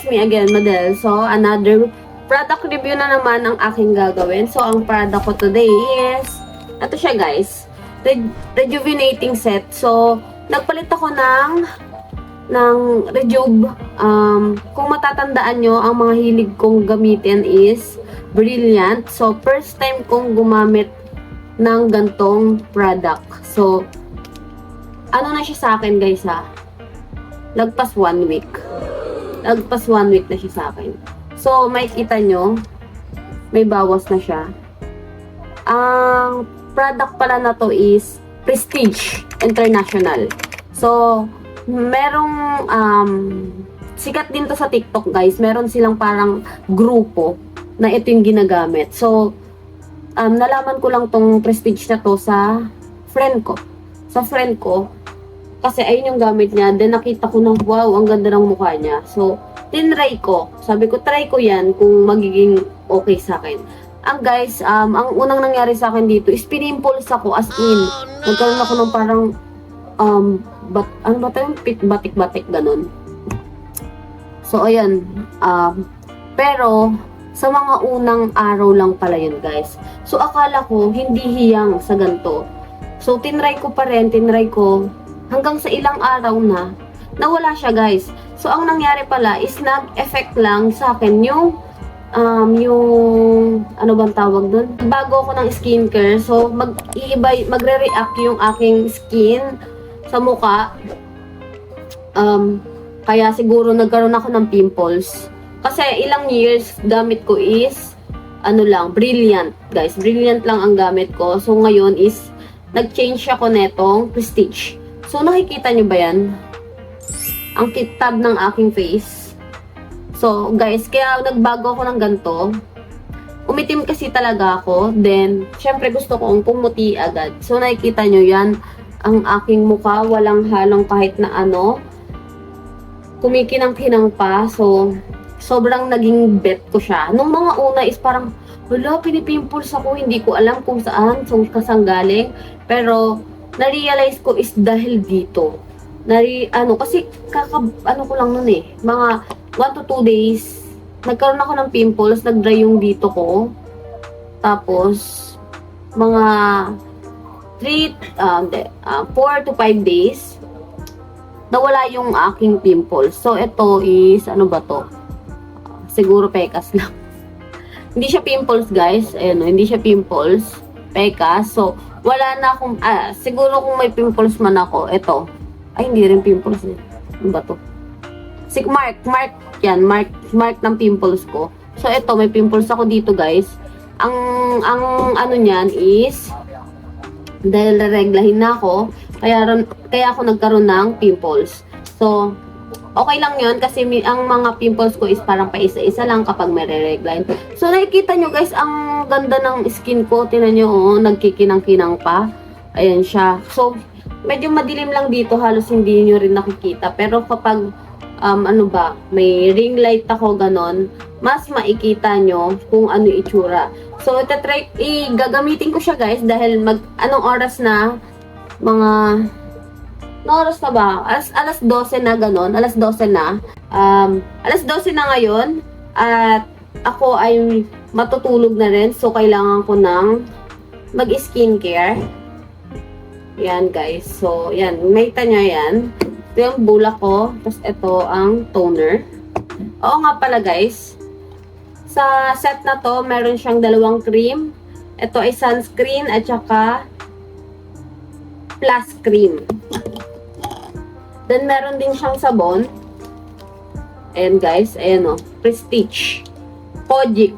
me again, Madel. So, another product review na naman ang aking gagawin. So, ang product ko today is, ito siya guys, rejuvenating set. So, nagpalit ako ng Rejuve. Kung matatandaan nyo, ang mga hilig kong gamitin is Brilliant. So, first time kong gumamit ng gantong product. So, ano na siya sa akin guys ha? Lagpas 1 week. Lagpas 1 week na siya sa akin. So, may kita nyo, may bawas na siya. Ang product pala na to is Prestige International. So, merong sikat din to sa TikTok guys. Meron silang parang grupo na ito yung ginagamit. So, nalaman ko lang tong Prestige na to sa friend ko. Sa friend ko, kasi ayun yung gamit niya. Then nakita ko na, wow, ang ganda ng mukha niya. So, tinry ko. Sabi ko, try ko yan kung magiging okay sa akin. Guys, ang unang nangyari sa akin dito is pinimples ako as in. Nagkaroon ako ng parang, ano ba tayo? Batik-batik, ganun. So, ayan. Pero, sa mga unang araw lang pala yun, guys. So, akala ko, hindi hiyang sa ganito. So, tinry ko pa rin, hanggang sa ilang araw na, nawala siya guys. So, ang nangyari pala is nag-effect lang sa akin yung, ano bang tawag dun? Bago ako ng skincare, so, magre-react yung aking skin sa muka. Kaya siguro nagkaroon ako ng pimples. Kasi ilang years gamit ko is, Brilliant guys. Brilliant lang ang gamit ko. So, ngayon is, nag-change ako netong Prestige. So, nakikita nyo ba yan? Ang kitab ng aking face. So, guys, kaya nagbago ako ng ganito. Umitim kasi talaga ako. Then, syempre gusto kong pumuti agad. So, nakikita nyo yan. Ang aking mukha, walang halong kahit na ano. Kumikinang-kinang pa. So, sobrang naging bet ko siya. Nung mga una is parang, wala, pinipimples ako. Hindi ko alam kung saan. So, kasang galing. Pero, na-realize ko is dahil dito. Kasi ko lang nun eh. Mga 1 to 2 days, nagkaroon ako ng pimples, nag-dry yung dito ko. Tapos, mga 4 to 5 days, nawala yung aking pimples. So, ito is, ano ba to? Siguro pekas lang. Hindi siya pimples, guys. Ayan, hindi siya pimples. Pekas. So, wala na akong, siguro kung may pimples man ako, ito. Ay, hindi rin pimples eh. Ano ba to? Mark yan. Mark ng pimples ko. So, ito, may pimples ako dito, guys. Ang ano niyan is, dahil nareglahin na ako, kaya ako nagkaroon ng pimples. So, okay lang yun kasi ang mga pimples ko is parang paisa-isa lang kapag may re-regline. So, nakikita nyo guys, ang ganda ng skin ko. Tinan nyo, nagkikinang-kinang pa. Ayan siya. So, medyo madilim lang dito. Halos hindi nyo rin nakikita. Pero kapag, may ring light ako, ganon, mas makikita nyo kung ano itsura. So, gagamitin ko siya guys dahil anong oras na? Mga oras na ba? Alas 12 na ganon. Alas 12 na. Alas 12 na ngayon. At ako ay matutulog na rin. So, kailangan ko ng mag-skincare. Yan, guys. So, yan. Makita nyo yan. Ito yung bulak ko. Tapos, ito ang toner. Oo nga pala, guys. Sa set na to, meron siyang 2 cream. Ito ay sunscreen at saka plus cream. Then, meron din siyang sabon. Ayan, guys. Ayan, Prestige. Kojic.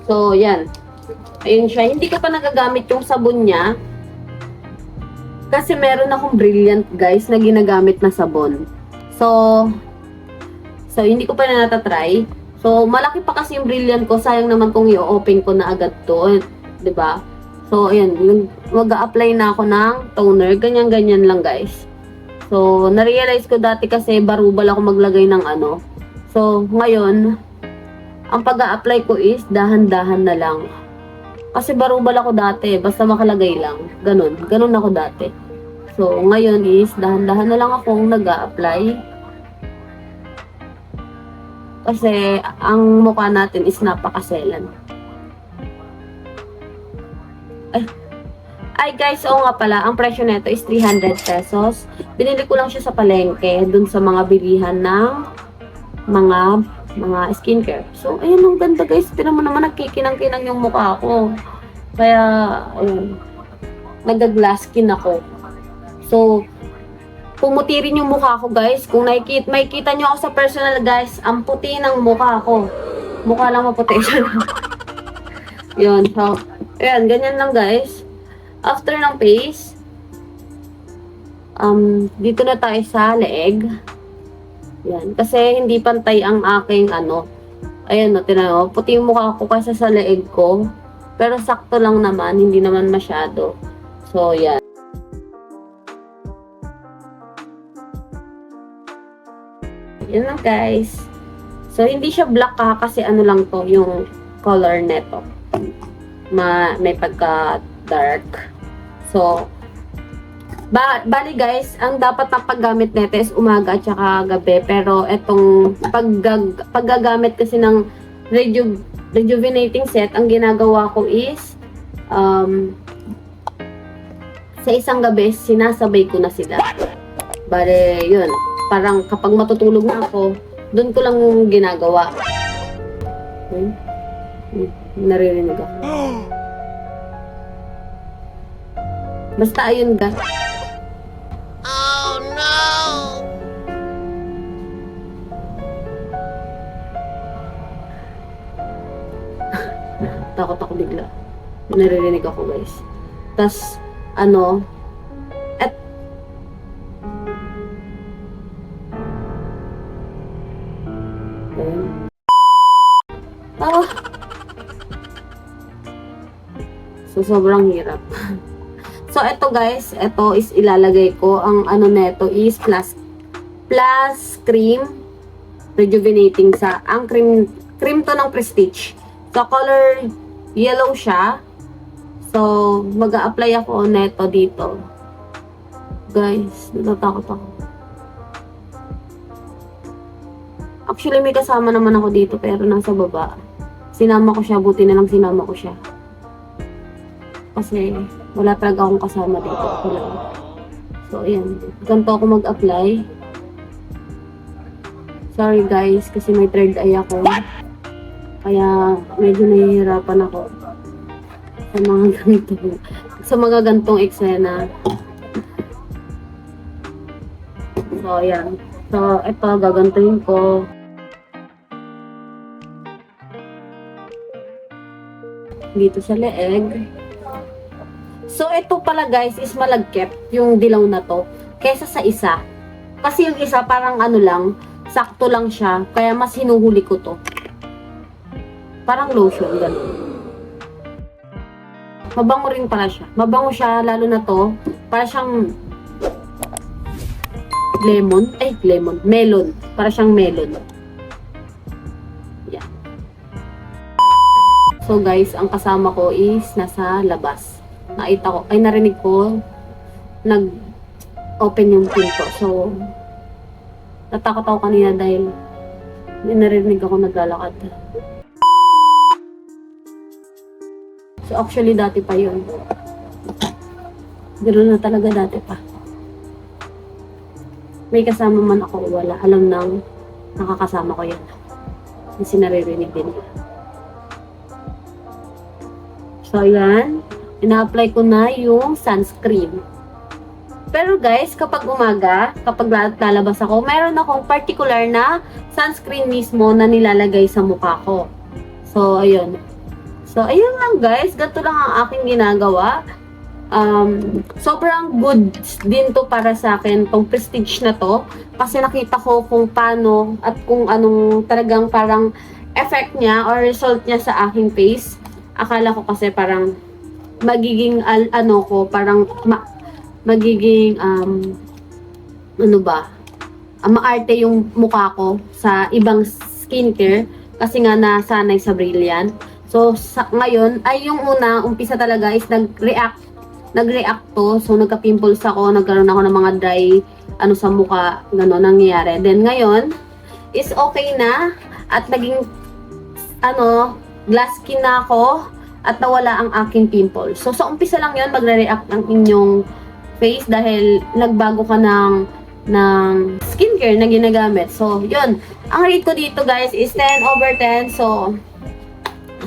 So, yan. Ayun siya. Hindi ko pa nagagamit yung sabon niya. Kasi meron akong Brilliant, guys, na ginagamit na sabon. So, hindi ko pa na natatry. So, malaki pa kasi yung Brilliant ko. Sayang naman kung i-open ko na agad to. Diba? So, ayan. Mag-a-apply na ako ng toner. Ganyan-ganyan lang, guys. So, na-realize ko dati kasi barubal ako maglagay ng ano. So, ngayon, ang pag-a-apply ko is dahan-dahan na lang. Kasi barubal ako dati, basta makalagay lang. Ganun ako dati. So, ngayon is dahan-dahan na lang akong nag-a-apply. Kasi ang mukha natin is napakaselan. Ay guys, oo nga pala, ang presyo nito is 300 pesos. Binili ko lang siya sa palengke, dun sa mga bilihan ng mga skincare. So, ayun, ang ganda guys. Tinan mo naman, nagkikinang-kinang yung mukha ko. Kaya, ayun, nag-glass skin ako. So, pumuti rin yung mukha ko guys. Kung makikita nyo ako sa personal guys, ang puti ng mukha ko. Mukha lang maputi siya. Yun, so, ayan, ganyan lang guys. After ng face, dito na tayo sa leeg. Yan, kasi hindi pantay ang aking ayan no, tinayo, puti yung mukha ko kasi sa leeg ko. Pero sakto lang naman, hindi naman masyado. So, yan. Yan lang guys. So, hindi siya black kasi ano lang to, yung color neto. May pagka dark. So, bali guys, ang dapat na paggamit nito is umaga at saka gabi. Pero etong paggagamit kasi ng rejuvenating set, ang ginagawa ko is sa isang gabi, sinasabay ko na sila. Bali, yun. Parang kapag matutulog na ako, dun ko lang ginagawa. Naririnig ako. Basta ayun ga. Oh no! Takot ako bigla. Naririnig ako guys. Tas so sobrang hirap. So, ito guys, ito is ilalagay ko. Ang neto is plus cream rejuvenating ang cream to ng Prestige. So, color yellow siya. So, mag-a-apply ako neto dito. Guys, natatakot ako. Actually, may kasama naman ako dito pero nasa baba. Sinama ko siya, buti na lang sinama ko siya. Kasi wala talaga akong kasama dito. Ako lang. So, ayan. Ganito ako mag-apply. Sorry guys, kasi may third eye ako. Kaya medyo nahihirapan ako sa mga gantong eksena. So, ayan. So, ito, gagantuhin ko. Dito sa leeg. So, ito pala guys is malagkit yung dilaw na to kaysa sa isa. Kasi yung isa parang lang, sakto lang siya. Kaya mas hinuhuli ko to. Parang lotion, gano'n. Mabango rin pala siya. Mabango siya, lalo na to. Para siyang melon. Para siyang melon. Yeah. So guys, ang kasama ko is nasa labas. Narinig ko, nag-open yung pinto. So, natakot ako kanina dahil narinig ako naglalakad. So, actually, dati pa yun. Gano'n na talaga dati pa. May kasama man ako, wala. Alam nang nakakasama ko yan. Kasi naririnig din. So, yan. Ina-apply ko na yung sunscreen. Pero guys, kapag umaga, kapag lalabas ako, mayroon akong particular na sunscreen mismo na nilalagay sa mukha ko. So, ayun. So, ayun lang guys. Ganito lang ang aking ginagawa. Sobrang good din to para sa akin, tong Prestige na to. Kasi nakita ko kung paano at kung anong talagang parang effect niya or result niya sa aking face. Akala ko kasi parang magiging magiging maarte yung mukha ko sa ibang skincare kasi nga nasanay sa Brilliant. So ngayon ay yung umpisa talaga is nag-react to. So nagka-pimples ako, nagkaroon ako ng mga dry sa mukha, gano'n nangyayari. Then ngayon is okay na at naging glass skin na ako at nawala ang aking pimple. So, sa umpisa lang yun, magre-react ang inyong face dahil nagbago ka ng skincare na ginagamit. So, yun. Ang rate ko dito, guys, is 10/10. So,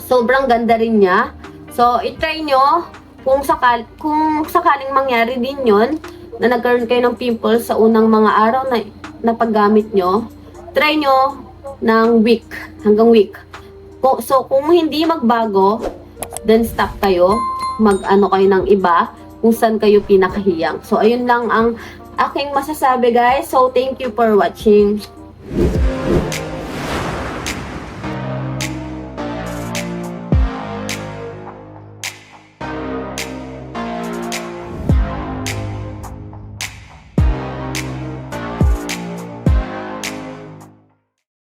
sobrang ganda rin niya. So, itry nyo kung sakaling mangyari din yun na nagkaroon kayo ng pimples sa unang mga araw na paggamit nyo. Try nyo ng week, hanggang week. So, kung hindi magbago, then stop kayo. Mag-ano kayo ng iba kung saan kayo pinakahiyang. So, ayun lang ang aking masasabi, guys. So, thank you for watching.